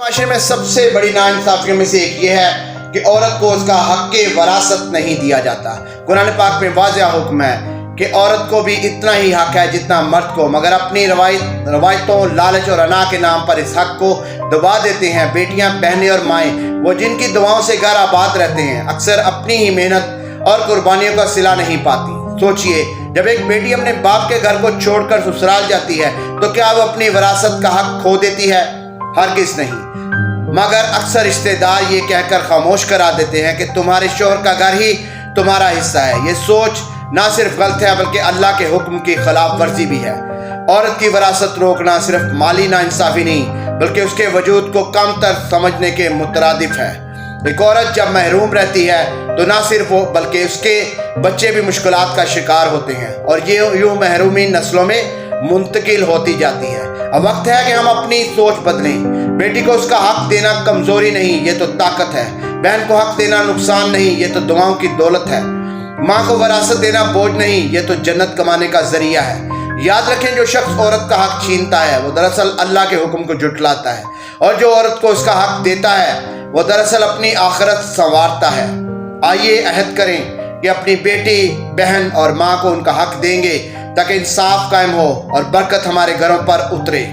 معاشرے میں سب سے بڑی ناانصافیوں میں سے ایک یہ ہے کہ عورت کو اس کا حق وراثت نہیں دیا جاتا۔ قرآن پاک میں واضح حکم ہے کہ عورت کو بھی اتنا ہی حق ہے جتنا مرد کو، مگر اپنی روایتوں، لالچ اور انا کے نام پر اس حق کو دبا دیتے ہیں۔ بیٹیاں، بہنیں اور مائیں، وہ جن کی دعاؤں سے گھر آباد رہتے ہیں، اکثر اپنی ہی محنت اور قربانیوں کا صلہ نہیں پاتی۔ سوچئے، جب ایک بیٹی اپنے باپ کے گھر کو چھوڑ کر سسرال جاتی ہے تو کیا وہ اپنی وراثت کا حق کھو دیتی ہے؟ ہرگز نہیں، مگر اکثر رشتہ دار یہ کہہ کر خاموش کرا دیتے ہیں کہ تمہارے شوہر کا گھر ہی تمہارا حصہ ہے۔ یہ سوچ نہ صرف غلط ہے بلکہ اللہ کے حکم کی خلاف ورزی بھی ہے۔ عورت کی وراثت روکنا صرف مالی ناانصافی نہیں بلکہ اس کے وجود کو کم تر سمجھنے کے مترادف ہے۔ ایک عورت جب محروم رہتی ہے تو نہ صرف وہ بلکہ اس کے بچے بھی مشکلات کا شکار ہوتے ہیں، اور یہ یوں محرومی نسلوں میں منتقل ہوتی جاتی ہے۔ اب وقت ہے کہ ہم اپنی سوچ بدلیں۔ بیٹی کو اس کا حق دینا کمزوری نہیں، یہ تو طاقت ہے۔ بہن کو حق دینا نقصان نہیں، یہ تو دعاؤں کی دولت ہے۔ ماں کو وراثت دینا بوجھ نہیں، یہ تو جنت کمانے کا ذریعہ ہے۔ یاد رکھیں، جو شخص عورت کا حق چھینتا ہے وہ دراصل اللہ کے حکم کو جھٹلاتا ہے، اور جو عورت کو اس کا حق دیتا ہے وہ دراصل اپنی آخرت سنوارتا ہے۔ آئیے عہد کریں کہ اپنی بیٹی، بہن اور ماں کو ان کا حق دیں گے تاکہ انصاف قائم ہو اور برکت ہمارے گھروں پر اترے۔